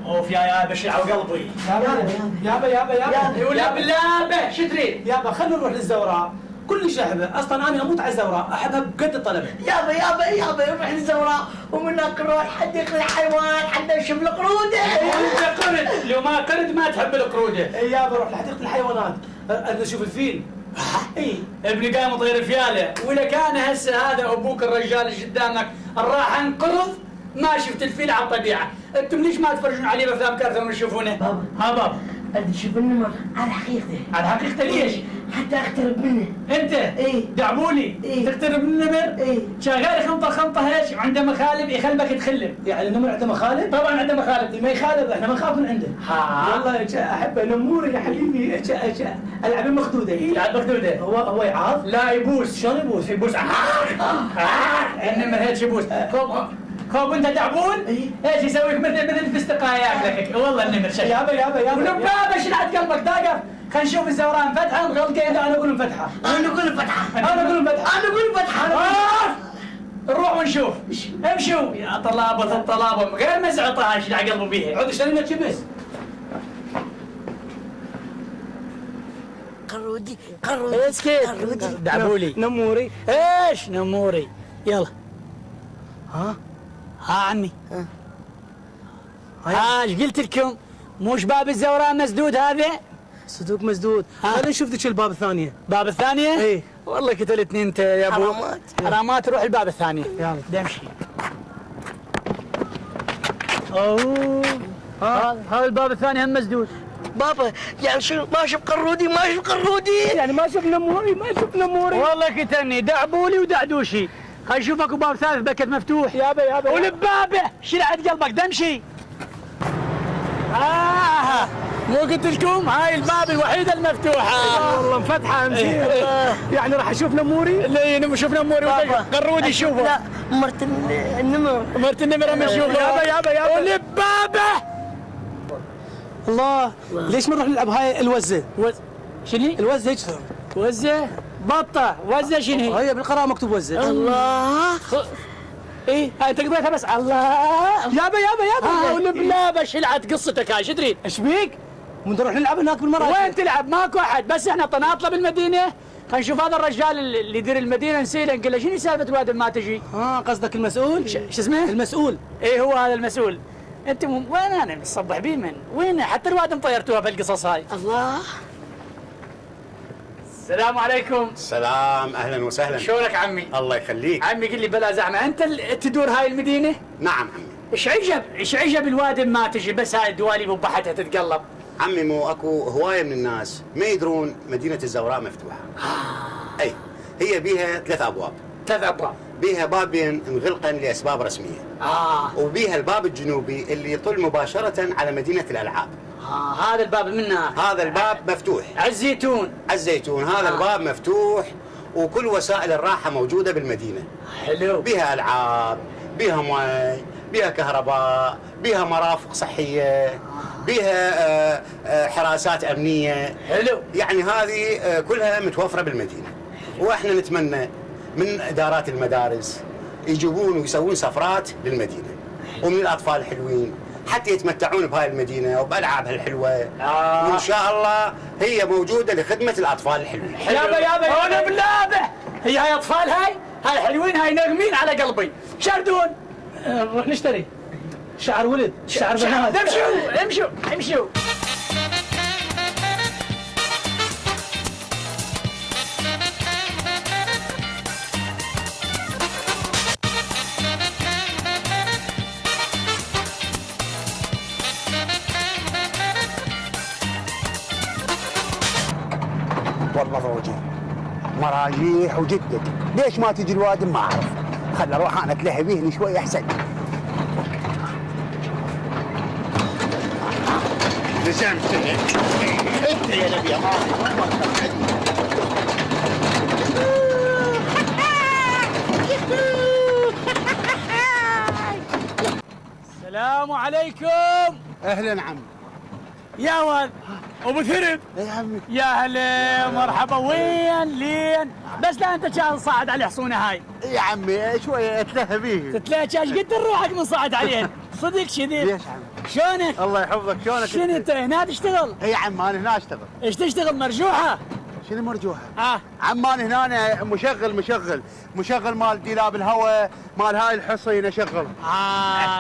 اوف يا بشعوا قلبي. يابا ولا بالله به شو تريد؟ يابا خلينا نروح للزوراء. كل شعبه اصلا انا اموت على الزوراء، احبها بقد طلبه. يابا نروح للزوراء ومن هناك نروح حديقة الحيوان حتى نشوف القرودة. وانت قرد، لو ما قرد ما تحب القروده. يابا نروح لحديقة الحيوانات نشوف الفيل. اي ابني قام طير فياله، ولا كان هسه هذا ابوك الرجال اللي قدامك راح انقرض ما شفت الفيل على الطبيعه، انتم ليش ما تفرجون عليه بافلام كارثون وتشوفونه؟ بابا ها بابا بدي اشوف النمر على حقيقته. على حقيقته ليش؟ حتى اقترب منه. انت ايه دعبولي ايه تقترب من النمر؟ ايه شغال خنطه هيك وعنده مخالب يخلبك تخلب. يعني النمر عنده مخالب؟ طبعا عنده مخالب. ما يخالب احنا ما نخاف من عنده. والله احبه نموري يا حبيبي. العاب مخدوده. يلعب مخدوده. هو يعاض؟ لا يبوس. شلون يبوس؟ يبوس. النمر هيك يبوس. كوب انت دعبون؟ ايش يسويك مثل الفستقاء ياكلك. والله النمر شكل. يابا ونبابه شلعت قلبك داقر. خلينا نشوف الزوران فتحه مغلقه. انا اقول مفتحه. انا اقول فتحه. نروح ونشوف. امشوا يا طلابه الطلابه غير مزعطه ايش على قلبه بيها. عود اشتري لك شبس. قرودي اسكت دعبولي. نموري. ايش نموري؟ يلا. ها عمي. ايش قلت لكم؟ مش باب الزوران مسدود هذا؟ صدوق مسدود. خلينا نشوف ذيك الباب الثانيه. باب الثانيه؟ ايه والله قتلتني انت يا ابو حرامات. روح الباب الثاني. يلا امشي. اوه هذا الباب الثاني هم مسدود. بابا يعني شو ما اشوف قرودي يعني ما شفنا نموري والله قتلني دعبولي ودعدوشي. خلينا نشوف اكو باب ثالث بكت مفتوح. يابا ولبابه شلعت قلبك دمشي. مو قلت لكم هاي الباب الوحيده المفتوحه. والله مفتحه امشي. يعني راح اشوف نموري؟ لا شوف نموري قرودي يشوفه. لا مرت النمر اما نشوفه. يابا ولبابه. الله ليش ما نروح نلعب هاي الوزه؟ شنو؟ الوزه هيك وزه بطه. وزه شنو؟ هي بالقراءه مكتوب وزه. الله ايه هاي تقدرها بس. الله يابا ولبلابه شلعت قصتك هاي. شو تريد؟ ايش بيك؟ نروح نلعب هناك بالمراكز. وين تلعب؟ ماكو احد بس احنا طناطله بالمدينه. خلينا نشوف هذا الرجال اللي يدير المدينه نسيله نقول له شنو سالفه الواد ما تجي؟ قصدك المسؤول؟ شو اسمه؟ المسؤول. ايه هو هذا المسؤول. انت وين انا مصبح بيه من؟ وين حتى الواد مطيرتوها بالقصص هاي. الله. السلام عليكم. سلام اهلا وسهلا. شلونك عمي؟ الله يخليك. عمي قل لي بلا زعمه انت تدور هاي المدينه؟ نعم عمي. ايش عجب الواد ما تجي بس هاي الدواليب وبحتها تتقلب. عمي مو اكو هوايه من الناس ما يدرون مدينه الزوراء مفتوحه. اي هي بيها 3 ابواب. 3 ابواب. بيها بابين مغلقا لاسباب رسميه. وبيها الباب الجنوبي اللي يطل مباشره على مدينه الالعاب. هذا الباب منها. هذا الباب مفتوح. الزيتون هذا الباب مفتوح وكل وسائل الراحه موجوده بالمدينه. حلو. بيها العاب، بيها مي، بيها كهرباء، بيها مرافق صحيه، بيها حراسات امنيه. حلو. يعني هذه كلها متوفره بالمدينه. واحنا نتمنى من ادارات المدارس يجيبون ويسوون سفرات للمدينه ومن الاطفال الحلوين حتى يتمتعون بهاي المدينه وبالعابها الحلوه. وان شاء الله هي موجوده لخدمه الاطفال الحلوين. يابا هون بلابه. هاي اطفال هاي حلوين هاي ناغمين على قلبي. شردون نروح نشتري شعر ولد شعر بنات. امشوا. والله مراجيح وجدك. ليش ما تجي الوادم ما اعرف. خل اروح انا اتلهي بيه شوي احسن. لزمت انت يا نبي يا السلام عليكم. اهلا عمي. يا ولد ابو ثرب. يا عمي. يا هلا مرحبا. وين لين بس لا انت كان صاعد على حصونه هاي. يا عمي شويه اتلهى بيه. تتلهى ايش قد روحك من صاعد عليه؟ صدق كذب. ليش عمي؟ شلونك؟ الله يحفظك، شلونك؟ شنو انت هنا تشتغل؟ اي عم انا هنا اشتغل. ايش تشتغل مرجوحه؟ شنو مرجوحه؟ اه عم انا هنا مشغل مال ديلاب الهواء، مال هاي الحصين اشغل.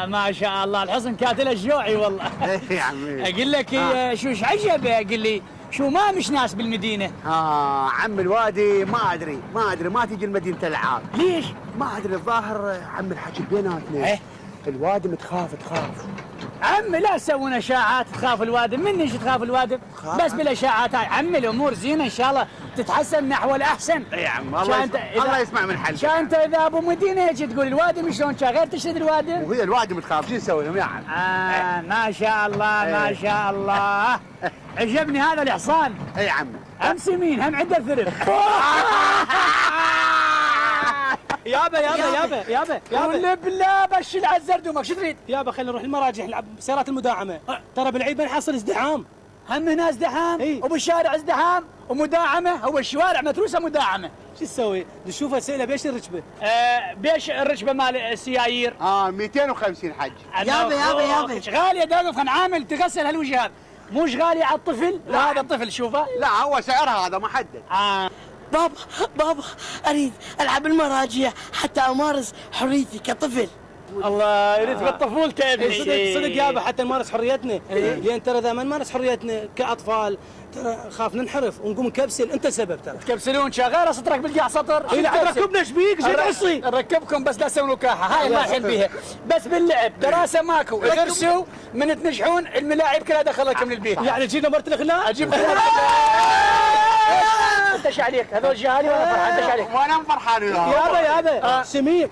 ما شاء الله الحصن كاتل الجوعي والله. اي يا عمي. اقول لك شو ايش عجب قل لي شو ما مش ناس بالمدينه؟ عم الوادي ما ادري ما تجي المدينه العاب. ليش؟ ما ادري الظاهر عم الحكي بيناتنا. إيه؟ الوادي تخاف. عمي لا تسوون اشاعات تخاف الوادم، مني ايش تخاف الوادم؟ بس بالاشاعات هاي عمي الامور زينه ان شاء الله تتحسن نحو الاحسن. اي عم الله يسمع من حل. شا انت اذا ابو مدينه يجي تقول الوادم شلون كان غير تشهد الوادم؟ وهي الوادي تخاف شو نسوي لهم يا عم؟ ما شاء الله ما شاء الله. عجبني هذا الحصان. اي عم. هم سمين هم عنده ثرب. يابا قول بالله بشل على الزردومك شو تريد؟ يابا خلينا نروح المراجح نلعب سيارات المداعمه، ترى بالعيد بنحصل ازدحام. هم هنا ازدحام إيه؟ وبالشارع ازدحام ومداعمه، هو الشوارع متروسه مداعمه. شو تسوي؟ نشوفها سئله بيش الركبه؟ بيش الركبه مال السيايير؟ 250 حج. يابا. غاليه دوقف كان عامل تغسل هالوجهات، مش غاليه على الطفل؟ لا هذا الطفل شوفه. لا هو سعرها هذا محدد. بابا اريد العب المراجيح حتى امارس حريتي كطفل. الله يريد بالطفولته يا ابني. صدق يابا حتى نمارس حريتنا، لان ترى اذا ما نمارس حريتنا كاطفال ترى خاف ننحرف ونقوم نكبسل، انت السبب ترى. تكبسلون شغاله سطرك بالقاع سطر. اي لا ركبنا ايش بيك؟ زين عصي. نركبكم بس لا تسوون وكاحه، هاي ما حل بيها، بس باللعب دراسه ماكو، اغرسوا من تنجحون الملاعب كلها دخل لكم للبيت. يعني تجيب نمرة الاغلاء؟ اجيب انت ايش عليك؟ هذول جهالي وانا فرحان، انت ايش عليك؟ وانا فرحان يابا سمير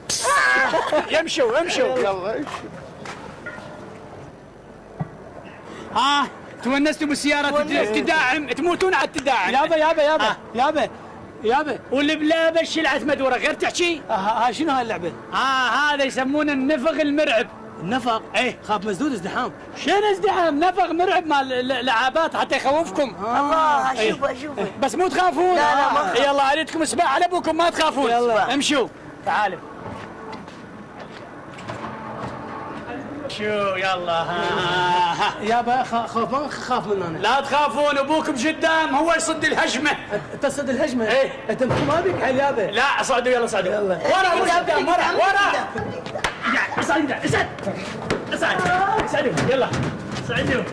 يمشوا يلا امشي. تونستوا بالسيارة تداعم تموتون على التداعم. يابا واللي بلا بالشلعة مدورة غير تحكي. هاي شنو هاي اللعبة؟ هذا يسمونه النفق المرعب. النفق؟ ايه خاف مسدود ازدحام. شنو ازدحام؟ نفق مرعب مال لعابات حتى يخوفكم. الله اشوفه بس مو تخافون. لا ما يلا اريدكم اسباع على ابوكم ما تخافون. يلا امشوا تعالوا. شو يلا يابا خوف ما خاف مننا. لا تخافون ابوكم قدام هو يصد الهجمه. انت تصد الهجمه؟ ايه انت ما بيك حل يابا. لا صعدوا يلا صعدوا. يلا ورا هو قدام ورا اصعد اصعدوا يلا صعدوا.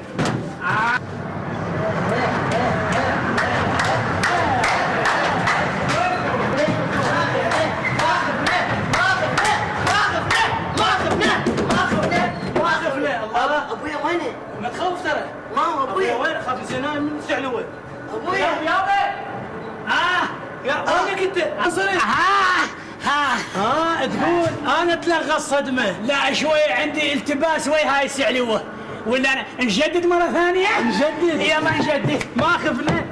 ابويا وينه؟ ما تخوف ترى. ما هو ابويا وين خاف زينان من سعلوه. ابويا يابا يا وينك انت؟ انصرف. تقول انا تلغى الصدمه. لا شوي عندي التباس ويا هاي السعلوه ولا نجدد مره ثانيه؟ نجدد. يلا نجدد. ما خفنا